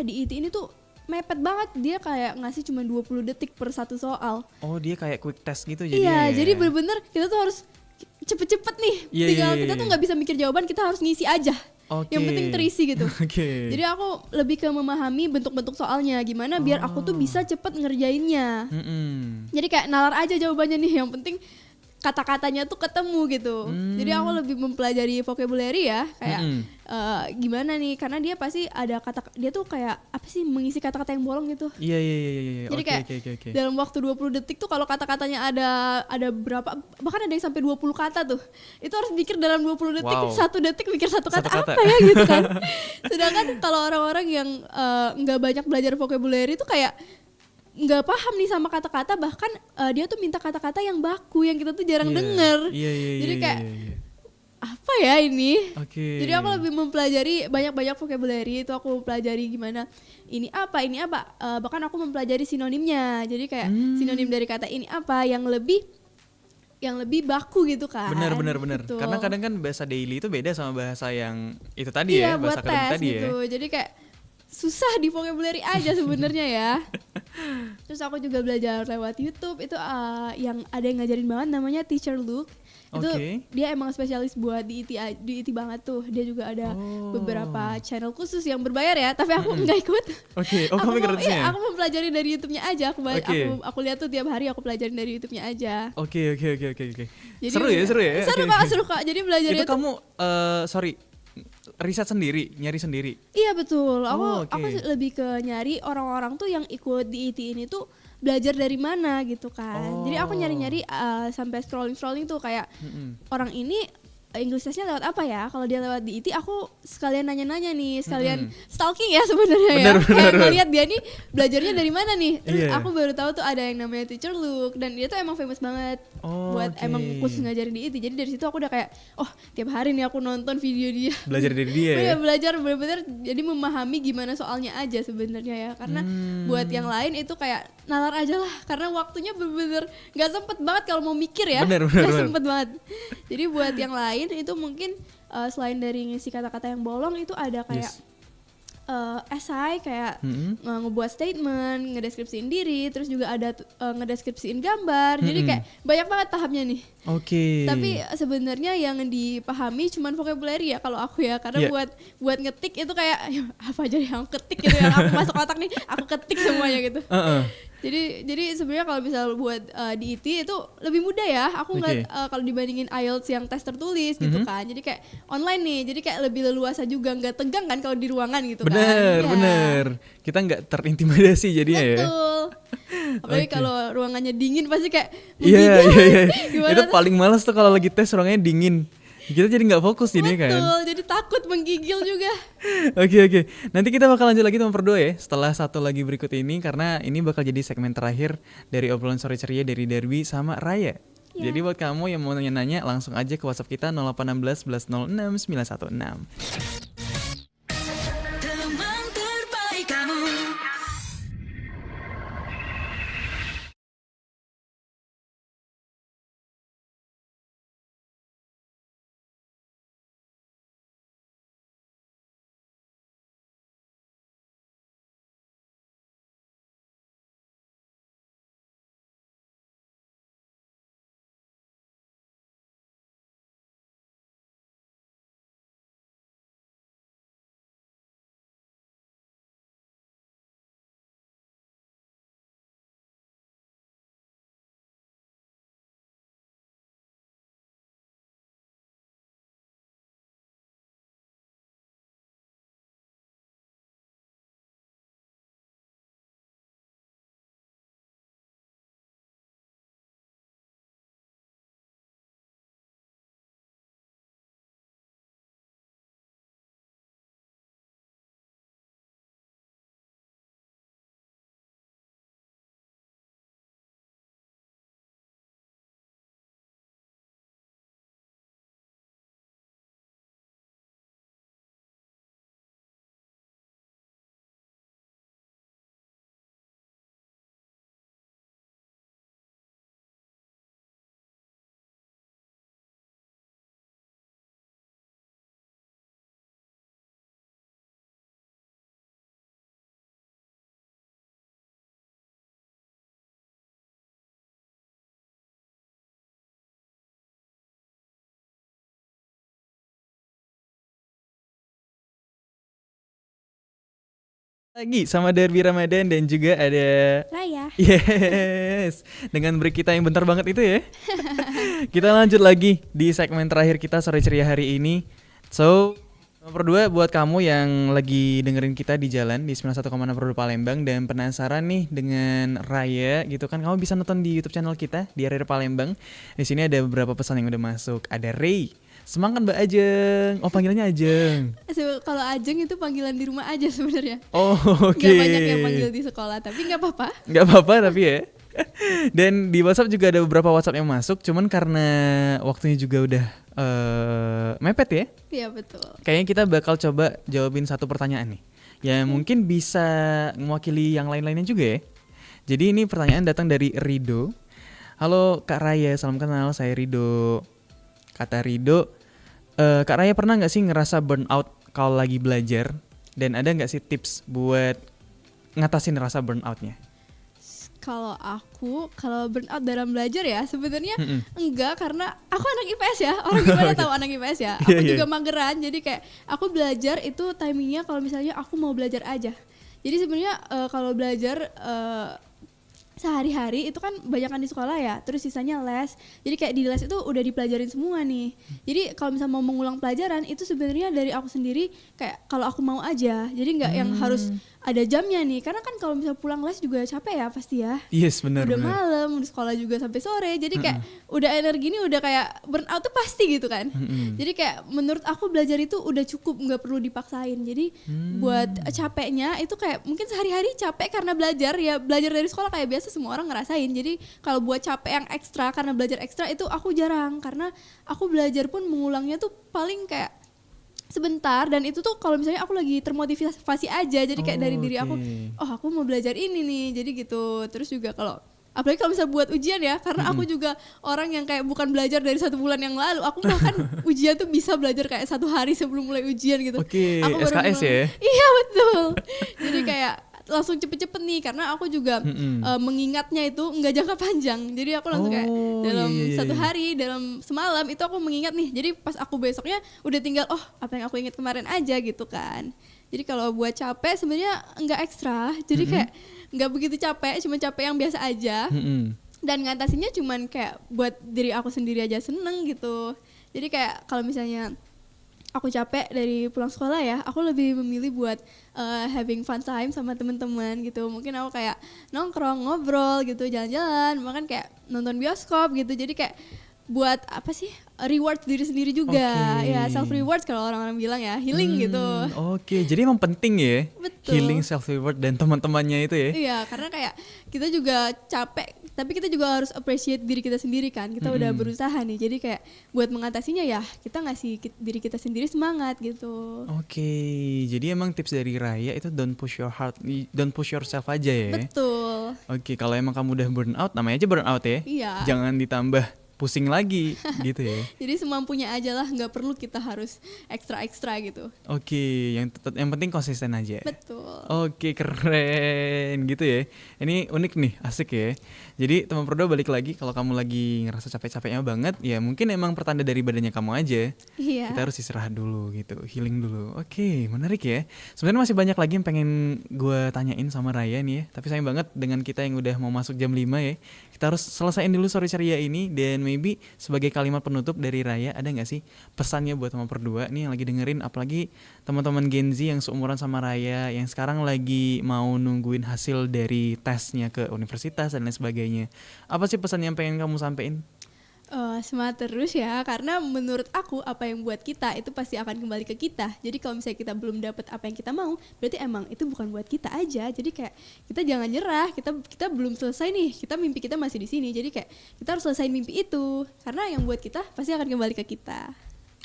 di IT ini tuh mepet banget. Dia kayak ngasih cuma 20 detik per satu soal. Oh dia kayak quick test gitu jadinya. Iya, jadi bener-bener kita tuh harus cepet-cepet nih. Tinggal kita tuh nggak bisa mikir jawaban, kita harus ngisi aja. Yang penting terisi gitu. Jadi aku lebih ke memahami bentuk-bentuk soalnya gimana biar aku tuh bisa cepet ngerjainnya. Jadi kayak nalar aja jawabannya nih, yang penting kata-katanya tuh ketemu gitu. Jadi aku lebih mempelajari vocabulary ya, kayak gimana nih, karena dia pasti ada dia tuh kayak apa sih, mengisi kata-kata yang bolong gitu. Iya. Jadi kayak dalam waktu 20 detik tuh kalau kata-katanya ada berapa, bahkan ada yang sampai 20 kata tuh. Itu harus mikir dalam 20 detik, 1 detik mikir satu kata apa ya gitu kan. Sedangkan kalau orang-orang yang nggak banyak belajar vocabulary itu kayak nggak paham nih sama kata-kata, bahkan dia tuh minta kata-kata yang baku yang kita tuh jarang denger. Jadi kayak apa ya ini? Jadi aku lebih mempelajari banyak-banyak vocabulary itu, aku mempelajari gimana ini apa, bahkan aku mempelajari sinonimnya. Jadi kayak sinonim dari kata ini apa yang lebih baku gitu kan. Benar. Gitu. Karena kadang kan bahasa daily itu beda sama bahasa yang itu tadi ya, bahasa akademik tadi gitu. Ya. Jadi kayak susah di vocabulary aja sebenarnya ya. Terus aku juga belajar lewat YouTube itu yang ada yang ngajarin banget, namanya Teacher Luke. Itu dia emang spesialis buat di IT banget tuh. Dia juga ada beberapa channel khusus yang berbayar ya, tapi aku nggak ikut. Kamu ikutnya? Aku mempelajari dari YouTube-nya aja. Aku lihat tuh tiap hari, aku pelajarin dari YouTube-nya aja. Oke. Jadi, seru ya? Seru kak. Jadi belajar itu kamu riset sendiri, nyari sendiri? Iya betul. Aku lebih ke nyari orang-orang tuh yang ikut di IT ini tuh belajar dari mana gitu kan. Jadi aku nyari-nyari sampai scrolling tuh kayak orang ini English testnya lewat apa ya? Kalau dia lewat di IT, aku sekalian nanya-nanya nih, sekalian stalking ya sebenarnya ya. Kayak ngeliat dia nih belajarnya dari mana nih. Terus aku baru tahu tuh ada yang namanya Teacher Luke, dan dia tuh emang famous banget buat emang khusus ngajarin di IT. Jadi dari situ aku udah kayak, tiap hari nih aku nonton video dia. Belajar dari dia ya? Belajar bener-bener, jadi memahami gimana soalnya aja sebenarnya ya. Karena buat yang lain itu kayak nalar aja lah, karena waktunya bener-bener gak sempet banget kalau mau mikir ya. Gak sempet banget. Jadi buat yang lain itu mungkin selain dari ngisi kata-kata yang bolong, itu ada kayak esai, kayak ngebuat statement, ngedeskripsiin diri, terus juga ada ngedeskripsiin gambar. Jadi kayak banyak banget tahapnya nih. Tapi sebenarnya yang dipahami cuman vocabulary ya kalau aku ya, karena buat ngetik itu kayak apa aja yang ketik gitu, yang aku masuk otak nih aku ketik semuanya gitu. Jadi sebenarnya kalau misal buat di IT itu lebih mudah ya. Aku nggak kalau dibandingin IELTS yang tes tertulis gitu kan. Jadi kayak online nih, jadi kayak lebih leluasa juga, nggak tegang kan kalau di ruangan gitu kan. Bener. Kita nggak terintimidasi jadinya ya. Betul. Apalagi kalau ruangannya dingin pasti kayak Iya. Itu paling males tuh kalau lagi tes ruangannya dingin. Kita jadi nggak fokus ini kan. Betul, jadi takut menggigil juga. Oke. Nanti kita bakal lanjut lagi nomor 2 ya, setelah satu lagi berikut ini, karena ini bakal jadi segmen terakhir dari obrolan sore ceria dari Derby sama Raya. Jadi buat kamu yang mau nanya-nanya, langsung aja ke WhatsApp kita 0816 11 06 916. Lagi sama Derby Ramadan dan juga ada Raya. yes, dengan break kita yang bentar banget itu ya. Kita lanjut lagi di segmen terakhir kita sore ceria hari ini. So, nomor 2 buat kamu yang lagi dengerin kita di jalan di 91,6 Palembang dan penasaran nih dengan Raya gitu kan, kamu bisa nonton di YouTube channel kita di RR Palembang. Di sini ada beberapa pesan yang udah masuk. Ada Ray. Semangat Mbak Ajeng. Oh, panggilannya Ajeng. Kalau Ajeng itu panggilan di rumah aja sebenarnya. Oh, oke. Gak banyak yang panggil di sekolah, tapi nggak apa-apa. Nggak apa-apa tapi ya. Dan di WhatsApp juga ada beberapa WhatsApp yang masuk, cuman karena waktunya juga udah mepet ya. Iya betul. Kayaknya kita bakal coba jawabin satu pertanyaan nih, yang mungkin bisa mewakili yang lain-lainnya juga ya. Jadi ini pertanyaan datang dari Rido. Halo Kak Raya, salam kenal, saya Rido. Kata Rido, Kak Raya pernah nggak sih ngerasa burnout kalau lagi belajar? Dan ada nggak sih tips buat ngatasin rasa burnoutnya? Kalau burnout dalam belajar ya sebenarnya enggak, karena aku anak IPS ya. Orang gimana tahu anak IPS ya? Aku juga mageran, jadi kayak aku belajar itu timingnya kalau misalnya aku mau belajar aja. Jadi sebenarnya kalau belajar sehari-hari itu kan banyakan di sekolah ya, terus sisanya les. Jadi kayak di les itu udah dipelajarin semua nih. Jadi kalau misalnya mau mengulang pelajaran itu sebenarnya dari aku sendiri kayak kalau aku mau aja. Jadi nggak yang harus ada jamnya nih, karena kan kalau misalnya pulang les juga capek ya pasti ya. Yes, benar. Udah malam, di sekolah juga sampai sore. Jadi kayak udah energi ini udah kayak burnout tuh pasti gitu kan. Jadi kayak menurut aku belajar itu udah cukup, nggak perlu dipaksain. Jadi buat capeknya itu kayak mungkin sehari-hari capek karena belajar ya, belajar dari sekolah kayak biasa semua orang ngerasain. Jadi kalau buat capek yang ekstra karena belajar ekstra itu aku jarang, karena aku belajar pun mengulangnya tuh paling kayak sebentar, dan itu tuh kalau misalnya aku lagi termotivasi aja, jadi kayak dari diri aku, oh aku mau belajar ini nih, jadi gitu. Terus juga kalau apalagi kalau misalnya buat ujian ya, karena aku juga orang yang kayak bukan belajar dari 1 bulan yang lalu, aku bahkan ujian tuh bisa belajar kayak 1 hari sebelum mulai ujian gitu. Aku baru SKS ya? Iya betul. Jadi kayak langsung cepet-cepet nih, karena aku juga mengingatnya itu nggak jangka panjang. Jadi aku langsung kayak dalam 1 hari, dalam semalam itu aku mengingat nih. Jadi pas aku besoknya udah tinggal apa yang aku ingat kemarin aja gitu kan. Jadi kalau buat capek sebenarnya nggak ekstra. Jadi kayak nggak begitu capek, cuma capek yang biasa aja. Dan ngatasinnya cuman kayak buat diri aku sendiri aja seneng gitu. Jadi kayak kalau misalnya aku capek dari pulang sekolah ya, aku lebih memilih buat having fun time sama teman-teman gitu. Mungkin aku kayak nongkrong, ngobrol gitu, jalan-jalan, bahkan kayak nonton bioskop gitu. Jadi kayak buat apa sih, reward diri sendiri juga. Ya self reward kalau orang-orang bilang ya, healing gitu. Jadi emang penting ya. Betul. Healing, self reward dan teman-temannya itu ya. Iya, karena kayak kita juga capek, tapi kita juga harus appreciate diri kita sendiri kan. Kita udah berusaha nih, jadi kayak buat mengatasinya ya kita ngasih diri kita sendiri semangat gitu. Jadi emang tips dari Raya itu don't push yourself aja ya. Betul. Kalau emang kamu udah burn out, namanya aja burn out ya. Iya. Jangan ditambah pusing lagi gitu ya. Jadi semampunya aja lah, nggak perlu kita harus ekstra gitu. Yang penting konsisten aja. Betul. Keren gitu ya. Ini unik nih, asik ya. Jadi teman Perdo balik lagi, kalau kamu lagi ngerasa capek-capeknya banget, ya mungkin emang pertanda dari badannya kamu aja. Iya. Kita harus istirahat dulu gitu, healing dulu. Menarik ya. Sebenarnya masih banyak lagi yang pengen gue tanyain sama Raya nih ya. Tapi sayang banget dengan kita yang udah mau masuk jam 5 ya. Kita harus selesaiin dulu sore ceria ini. Dan maybe sebagai kalimat penutup dari Raya, ada gak sih pesannya buat teman Perdua nih yang lagi dengerin, apalagi teman-teman Gen Z yang seumuran sama Raya, yang sekarang lagi mau nungguin hasil dari tesnya ke universitas dan lain sebagainya. Apa sih pesan yang pengen kamu sampein? Semangat terus ya, karena menurut aku apa yang buat kita itu pasti akan kembali ke kita. Jadi kalau misalnya kita belum dapat apa yang kita mau, berarti emang itu bukan buat kita aja. Jadi kayak kita jangan nyerah, kita belum selesai nih, mimpi kita masih di sini. Jadi kayak kita harus selesaiin mimpi itu, karena yang buat kita pasti akan kembali ke kita.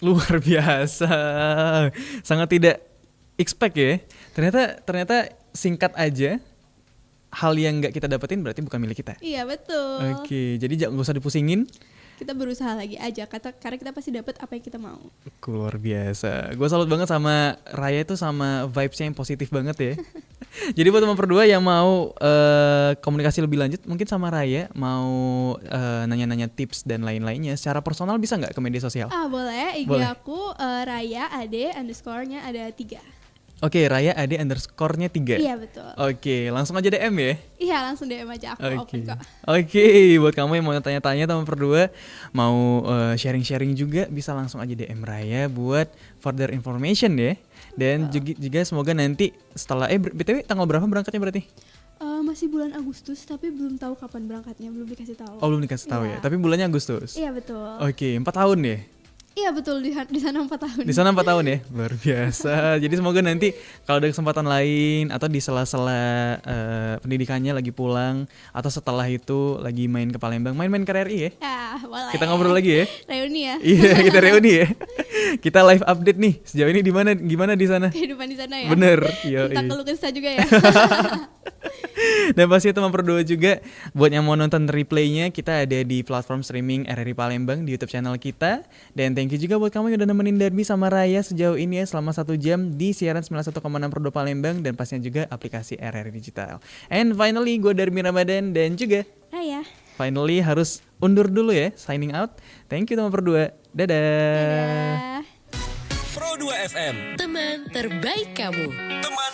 Luar biasa, sangat tidak expect ya. Ternyata singkat aja. Hal yang nggak kita dapetin berarti bukan milik kita. Iya betul. Jadi jangan, gak usah dipusingin. Kita berusaha lagi aja, karena kita pasti dapat apa yang kita mau. Luar biasa. Gue salut banget sama Raya itu, sama vibes-nya yang positif banget ya. Jadi buat teman Perdua yang mau komunikasi lebih lanjut mungkin sama Raya, mau nanya-nanya tips dan lain-lainnya secara personal, bisa nggak ke media sosial? Boleh. IG aku Raya Ade _nya ada 3. Oke, Raya Ade underscore-nya 3. Iya betul. Oke, langsung aja DM ya. Iya langsung DM aja, aku open kok. Oke, buat kamu yang mau tanya-tanya teman berdua, mau sharing-sharing juga bisa langsung aja DM Raya buat further information ya. Dan juga semoga nanti setelah BTW tanggal berapa berangkatnya berarti? Masih bulan Agustus tapi belum tahu kapan berangkatnya, belum dikasih tahu. Oh, belum dikasih tahu ya. Tapi bulannya Agustus. Iya betul. Oke, 4 tahun ya. Iya betul, di sana 4 tahun. Di sana 4 tahun ya, luar biasa. Jadi semoga nanti kalau ada kesempatan lain atau di sela-sela pendidikannya lagi pulang atau setelah itu lagi main ke Palembang, main-main ke RRI ya. Ya, boleh. Kita ngobrol lagi ya. Reuni ya. Iya, kita reuni ya. Kita live update nih. Sejauh ini gimana di sana? Kehidupan di sana ya. Bener. Iya. Kita keluh kesah juga ya. Dan pasti teman berdua juga buat yang mau nonton replaynya, kita ada di platform streaming RRI Palembang di YouTube channel kita. Dan thank you juga buat kamu yang udah nemenin Darby sama Raya sejauh ini ya selama 1 jam di siaran 91,6 per 2 Palembang dan pastinya juga aplikasi RRI Digital. And finally gue Darby Ramadan dan juga Raya. finally harus undur dulu ya, signing out. Thank you teman berdua. Dadah. Dadah. Pro 2 FM, Teman terbaik kamu. teman